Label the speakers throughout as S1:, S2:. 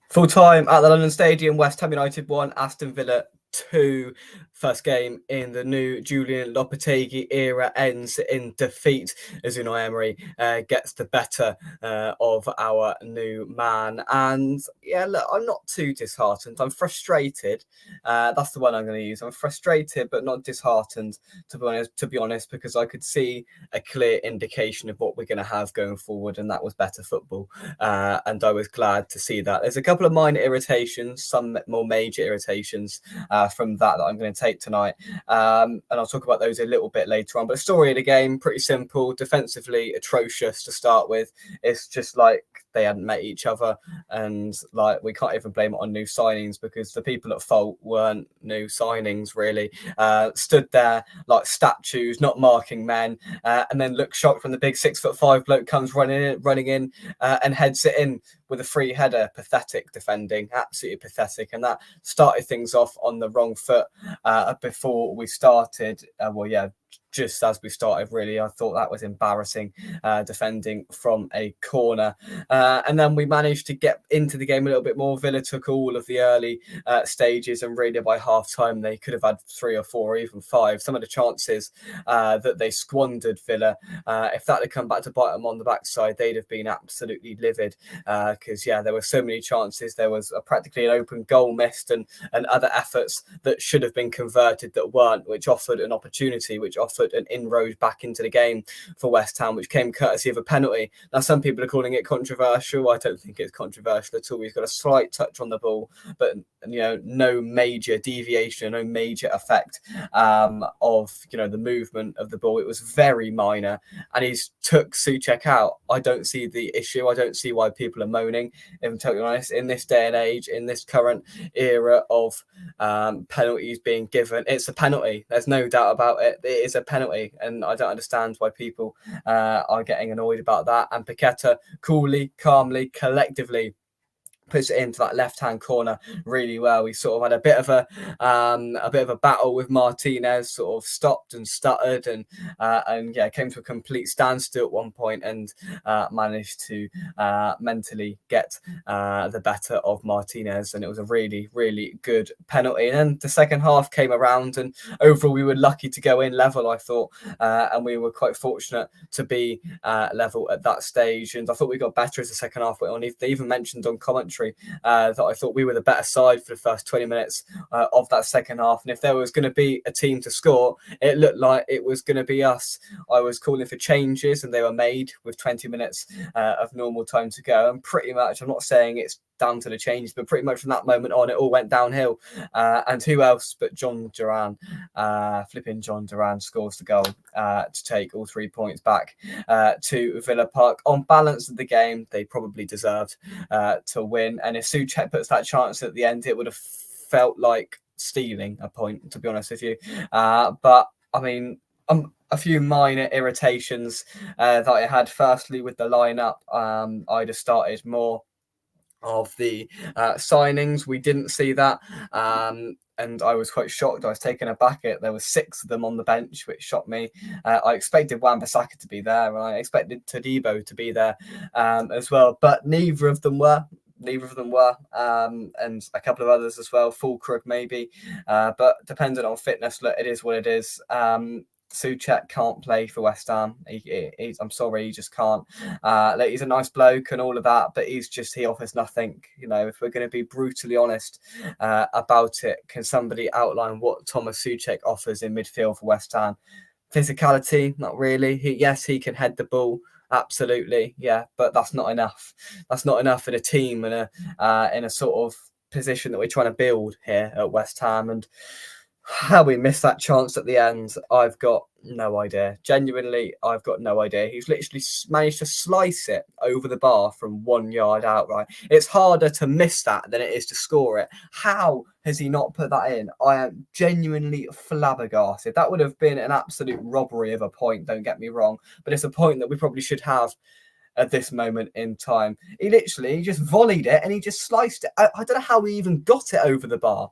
S1: Full time at the London Stadium, West Ham United 1, Aston Villa 2. First game in the new Julian Lopetegui era ends in defeat as Unai Emery gets the better of our new man. And yeah, look, I'm not too disheartened. I'm frustrated. That's the one I'm going to use. I'm frustrated, but not disheartened, to be honest, because I could see a clear indication of what we're going to have going forward, and that was better football. And I was glad to see that. There's a couple of minor irritations, some more major irritations from that I'm going to take tonight. And I'll talk about those a little bit later on. But the story of the game, pretty simple. Defensively atrocious to start with. It's just like they hadn't met each other, and like we can't even blame it on new signings because the people at fault weren't new signings really. Stood there like statues, not marking men, and then looked shocked when the big 6'5" bloke comes running in and heads it in with a free header. Pathetic defending, absolutely pathetic, and that started things off on the wrong foot before we started. Just as we started, really, I thought that was embarrassing, defending from a corner. And then we managed to get into the game a little bit more. Villa took all of the early stages, and really by half time, they could have had 3 or 4 or even 5. Some of the chances that they squandered, Villa, if that had come back to bite them on the backside, they'd have been absolutely livid because, there were so many chances. There was practically an open goal missed and other efforts that should have been converted that weren't, which offered an opportunity, which offered an inroad back into the game for West Ham, which came courtesy of a penalty. Now, some people are calling it controversial. I don't think it's controversial at all. He's got a slight touch on the ball, but no major deviation, no major effect of the movement of the ball. It was very minor, and he's took Souček out. I don't see the issue. I don't see why people are moaning. If I'm totally honest, in this day and age, in this current era of penalties being given, it's a penalty. There's no doubt about it. It is a penalty, and I don't understand why people are getting annoyed about that. And Paqueta coolly, calmly, collectively puts it into that left-hand corner really well. We sort of had a bit of a battle with Martinez, sort of stopped and stuttered, and came to a complete standstill at one point, and managed to mentally get the better of Martinez, and it was a really, really good penalty. And then the second half came around, and overall we were lucky to go in level, I thought, and we were quite fortunate to be level at that stage. And I thought we got better as the second half went on. They even mentioned on commentary that I thought we were the better side for the first 20 minutes of that second half. And if there was going to be a team to score, it looked like it was going to be us. I was calling for changes, and they were made with 20 minutes of normal time to go. And pretty much, I'm not saying it's down to the changes, but pretty much from that moment on, it all went downhill. And who else but John Duran, flipping John Duran, scores the goal to take all 3 points back to Villa Park. On balance of the game, they probably deserved to win. And if Souček puts that chance at the end, it would have felt like stealing a point, to be honest with you. But I mean, a few minor irritations that I had. Firstly, with the lineup, I'd have started more of the signings. We didn't see that, and I was quite shocked. I was taken aback at there were 6 of them on the bench, which shocked me. I expected Wan-Bissaka to be there, and I expected Todibo to be there as well, but neither of them were. And a couple of others as well, Fulkrug maybe, but depending on fitness, look, it is what it is. Souček can't play for West Ham. I'm sorry, he just can't. He's a nice bloke and all of that, but he offers nothing. If we're going to be brutally honest about it, can somebody outline what Thomas Souček offers in midfield for West Ham? Physicality, not really. He can head the ball. Absolutely, yeah, but that's not enough. That's not enough in a team and in a sort of position that we're trying to build here at West Ham. And how we missed that chance at the end, I've got no idea. Genuinely, I've got no idea. He's literally managed to slice it over the bar from 1 yard out, right? It's harder to miss that than it is to score it. How has he not put that in? I am genuinely flabbergasted. That would have been an absolute robbery of a point, don't get me wrong, but it's a point that we probably should have at this moment in time. He just volleyed it and he just sliced it. I don't know how he even got it over the bar.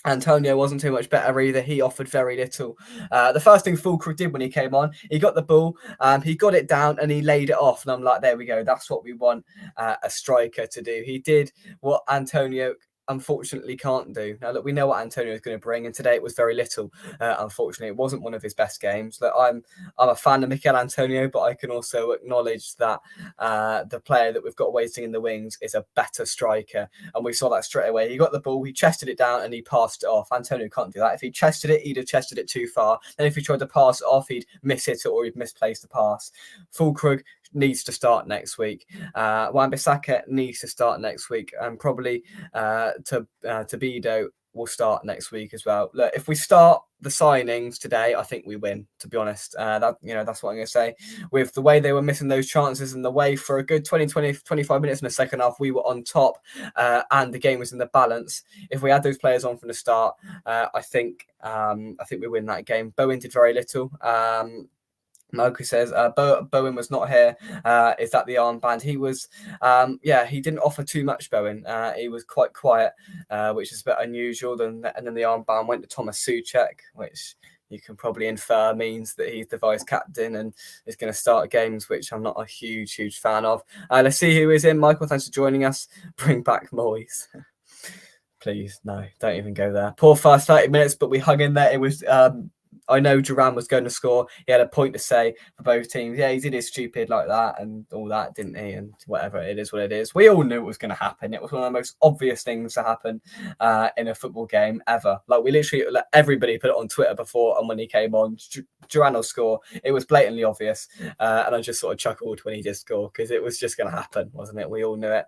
S1: Antonio wasn't too much better either. He offered very little. The first thing Fulkrug did when he came on, he got the ball, he got it down and he laid it off. And I'm like, there we go. That's what we want a striker to do. He did what Antonio unfortunately can't do. Now, look, we know what Antonio is going to bring, and today it was very little. Unfortunately, it wasn't one of his best games. Look, I'm a fan of Mikel Antonio, but I can also acknowledge that the player that we've got waiting in the wings is a better striker, and we saw that straight away. He got the ball, he chested it down, and he passed it off. Antonio can't do that. If he chested it, he'd have chested it too far. Then if he tried to pass it off, he'd miss it or he'd misplace the pass. Fulkrug needs to start next week. Wan-Bissaka needs to start next week, and probably Tobido will start next week as well. Look, if we start the signings today, I think we win. To be honest, that's what I'm going to say. With the way they were missing those chances and the way for a good 25 minutes in the second half, we were on top, and the game was in the balance. If we had those players on from the start, I think we win that game. Bowen did very little. Moku says Bowen was not here. Is that the armband? He was, he didn't offer too much, Bowen. He was quite quiet, which is a bit unusual. And then the armband went to Thomas Souček, which you can probably infer means that he's the vice captain and is going to start games, which I'm not a huge fan of. Let's see who is in. Michael, thanks for joining us. Bring back Moyes. Please, no, don't even go there. Poor first 30 minutes, but we hung in there. It was... I know Duran was going to score. He had a point to say for both teams. Yeah, he did his stupid like that and all that, didn't he? And whatever, it is what it is. We all knew it was going to happen. It was one of the most obvious things to happen in a football game ever. Like, we literally let everybody put it on Twitter before, and when he came on, Duran will score. It was blatantly obvious. And I just sort of chuckled when he did score because it was just going to happen, wasn't it? We all knew it.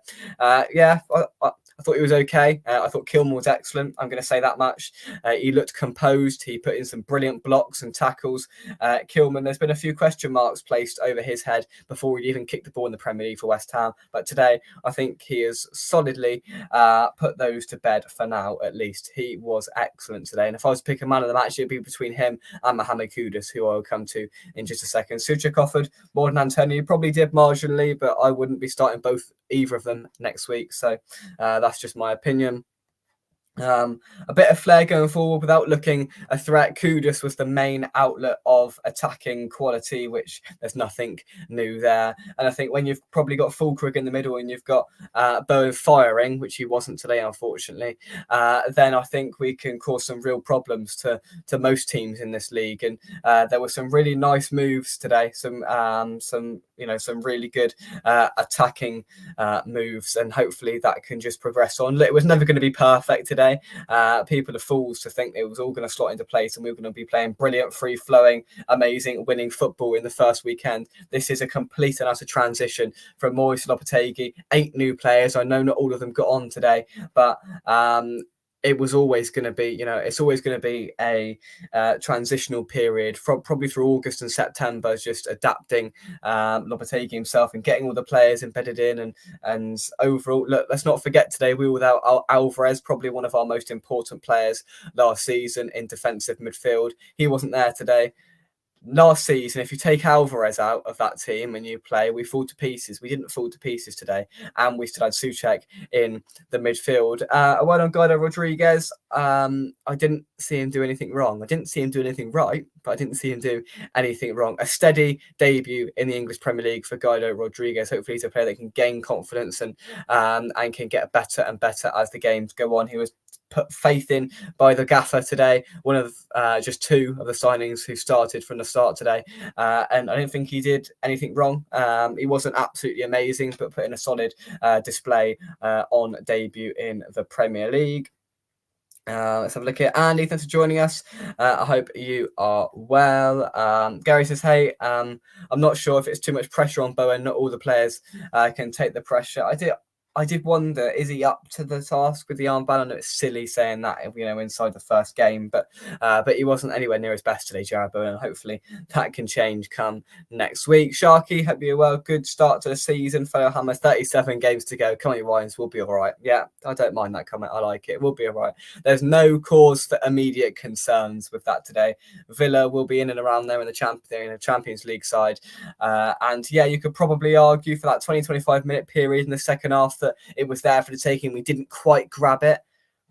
S1: I thought he was okay. I thought Kilman was excellent. I'm going to say that much. He looked composed. He put in some brilliant blocks and tackles. Kilman, there's been a few question marks placed over his head before he'd even kicked the ball in the Premier League for West Ham. But today, I think he has solidly put those to bed for now, at least. He was excellent today. And if I was to pick a man of the match, it would be between him and Mohamed Kudus, who I will come to in just a second. Souček offered more than Antonio. Probably did marginally, but I wouldn't be starting either of them next week. So that's just my opinion. A bit of flair going forward without looking a threat. Kudus was the main outlet of attacking quality, which there's nothing new there. And I think when you've probably got Fulkrug in the middle and you've got Bowen firing, which he wasn't today, unfortunately, then I think we can cause some real problems to most teams in this league. And there were some really nice moves today, some really good attacking moves, and hopefully that can just progress on. It was never going to be perfect today. People are fools to think it was all going to slot into place and we were going to be playing brilliant, free-flowing, amazing, winning football in the first weekend. This is a complete and utter transition from Moyes to Lopetegui. 8 new players. I know not all of them got on today, but it was always going to be, it's always going to be a transitional period probably through August and September, just adapting Lopetegui himself and getting all the players embedded in. And overall, look, let's not forget today we were without Alvarez, probably one of our most important players last season in defensive midfield. He wasn't there today. Last season, if you take Alvarez out of that team and you play, we fall to pieces. We didn't fall to pieces today, and we still had Souček in the midfield. Well done, Guido Rodriguez. I didn't see him do anything wrong. I didn't see him do anything right, but I didn't see him do anything wrong. A steady debut in the English Premier League for Guido Rodriguez. Hopefully he's a player that can gain confidence and can get better and better as the games go on. He was put faith in by the gaffer today, one of just 2 of the signings who started from the start today, and I don't think he did anything wrong. He wasn't absolutely amazing, but put in a solid display on debut in the Premier League. Let's have a look here. Andy, thanks for joining us. I hope you are well. Gary says, hey, I'm not sure if it's too much pressure on Bowen. Not all the players can take the pressure. I did wonder, is he up to the task with the armband? I know it's silly saying that, inside the first game, but he wasn't anywhere near his best today, Jarrod Bowen, and hopefully that can change come next week. Sharky, hope you're well. Good start to the season. Fellow Hammer, 37 games to go. Come on, you Ryans, we'll be all right. Yeah, I don't mind that comment. I like it. We'll be all right. There's no cause for immediate concerns with that today. Villa will be in and around there in the Champions League side. And yeah, you could probably argue for that 20-25 minute period in the second half that it was there for the taking. We didn't quite grab it,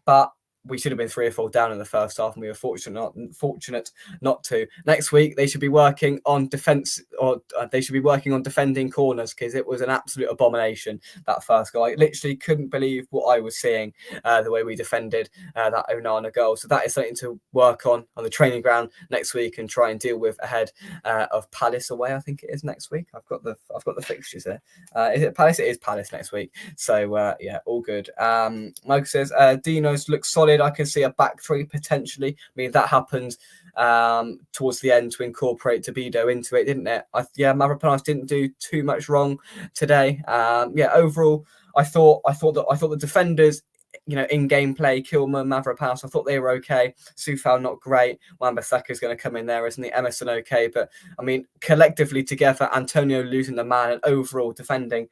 S1: but we should have been 3 or 4 down in the first half, and we were fortunate not to. Next week they should be working on defence, or they should be working on defending corners, because it was an absolute abomination, that first goal. I literally couldn't believe what I was seeing, the way we defended that Onana goal. So that is something to work on the training ground next week and try and deal with ahead of Palace away. I think it is next week. I've got the fixtures here. Is it Palace? It is Palace next week. So yeah, all good. Mike says Dino's looks solid. I can see a back three potentially. I mean, that happened towards the end to incorporate Tobido into it, didn't it? Mavropanos didn't do too much wrong today. Overall, I thought the defenders, in gameplay, Kilman, Mavropanos, I thought they were okay. Soufal not great. Wan-Bissaka is going to come in there, isn't he? Emerson okay, but I mean, collectively together, Antonio losing the man and overall defending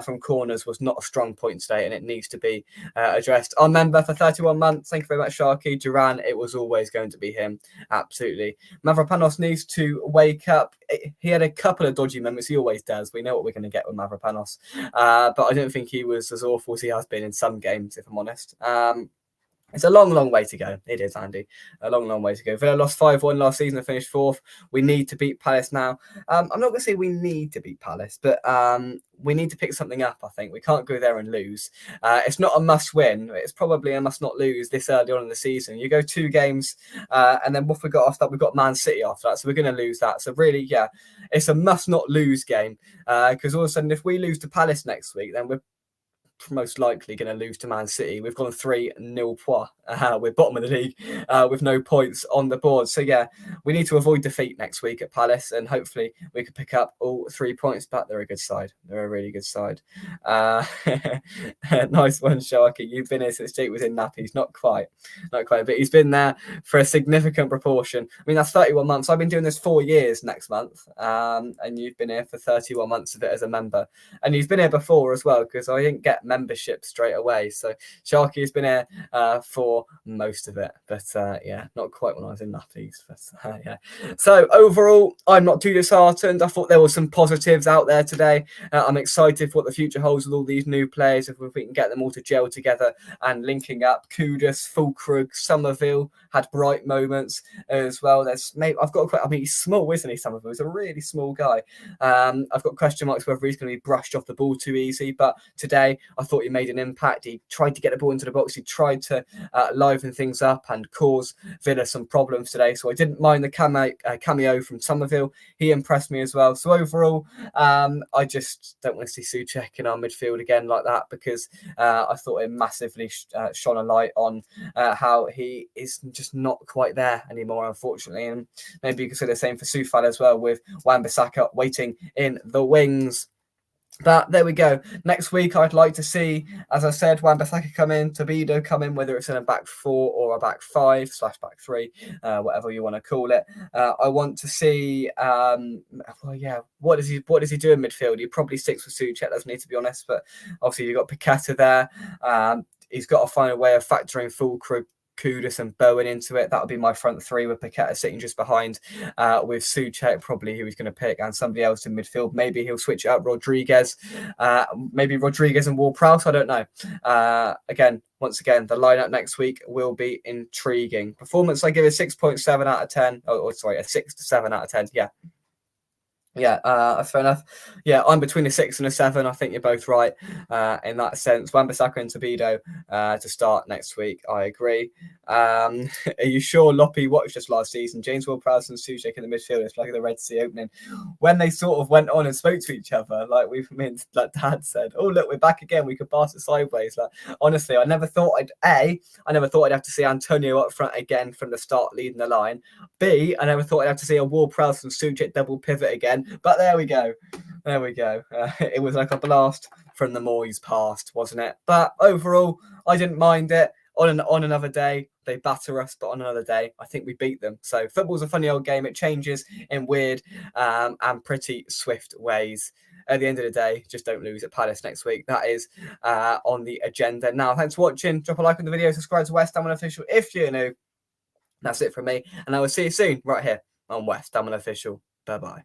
S1: from corners was not a strong point today, and it needs to be addressed. Our member for 31 months, thank you very much, Sharky. Duran, it was always going to be him, absolutely. Mavropanos needs to wake up. He had a couple of dodgy moments. He always does. We know what we're going to get with Mavropanos, but I don't think he was as awful as he has been in some games, if I'm honest. It's a long way to go. It is, Andy. A long way to go. Villa lost 5-1 last season and finished 4th. We need to beat Palace now. I'm not going to say we need to beat Palace, but we need to pick something up, I think. We can't go there and lose. It's not a must-win. It's probably a must-not-lose this early on in the season. You go 2 games, and then what we got after that? We've got Man City after that, so we're going to lose that. So really, yeah, it's a must-not-lose game, because all of a sudden, if we lose to Palace next week, then we're most likely going to lose to Man City. We've gone 3-0 pois. We're bottom of the league with no points on the board. So yeah, we need to avoid defeat next week at Palace, and hopefully we can pick up all 3 points. But they're a good side. They're a really good side. Nice one, Sharky. You've been here since Jake was in nappies. Not quite, but he's been there for a significant proportion. I mean, that's 31 months. I've been doing this 4 years next month, and you've been here for 31 months of it as a member, and he's been here before as well, because I didn't get membership straight away. So Sharky has been here for most of it, but yeah, not quite when I was in nappies. But yeah. So overall, I'm not too disheartened. I thought there were some positives out there today. I'm excited for what the future holds with all these new players. If we can get them all to gel together and linking up. Kudus, Fulkrug, Somerville had bright moments as well. He's small, isn't he? Somerville is a really small guy. I've got question marks whether he's going to be brushed off the ball too easy, but today I thought he made an impact. He tried to get the ball into the box. He tried to liven things up and cause Villa some problems today. So I didn't mind the cameo from Somerville. He impressed me as well. So overall, I just don't want to see Souček in our midfield again like that, because I thought it massively shone a light on how he is just not quite there anymore, unfortunately. And maybe you could say the same for Soufal as well, with Wan-Bissaka waiting in the wings. But there we go. Next week, I'd like to see, as I said, Wan-Bissaka come in, Tobido come in, whether it's in a back 4 or a back 5/back 3, whatever you want to call it. I want to see, what does he do in midfield? He probably sticks with Souček, doesn't he, to be honest? But obviously, you've got Paqueta there. He's got to find a way of factoring Fulkrug, Kudus and Bowen into it. That would be my front 3, with Paqueta sitting just behind, with Souček probably who he's going to pick, and somebody else in midfield. Maybe he'll switch it up, Rodriguez, maybe Rodriguez and Ward-Prowse, I don't know. Once again, the lineup next week will be intriguing. Performance, I give it 6.7 out of 10. A 6 to 7 out of 10. Yeah, that's fair enough. Yeah, I'm between a 6 and a 7. I think you're both right in that sense. Wan-Bissaka and Tobido to start next week. I agree. Are you sure Loppy watched us last season? James Ward-Prowse and Souček in the midfield. It's like the Red Sea opening. When they sort of went on and spoke to each other, like Dad said, "Oh look, we're back again. We could pass it sideways." Like, honestly, I never thought I'd have to see Antonio up front again from the start, leading the line. B, I never thought I'd have to see a Ward-Prowse and Souček double pivot again. But there we go. It was like a blast from the Moyes past, wasn't it? But overall, I didn't mind it. On another day, they batter us, but on another day, I think we beat them. So football's a funny old game. It changes in weird and pretty swift ways. At the end of the day, just don't lose at Palace next week. That is on the agenda. Now, thanks for watching. Drop a like on the video. Subscribe to West Ham Official if you're new. That's it from me. And I will see you soon right here on West Ham Official. Bye-bye.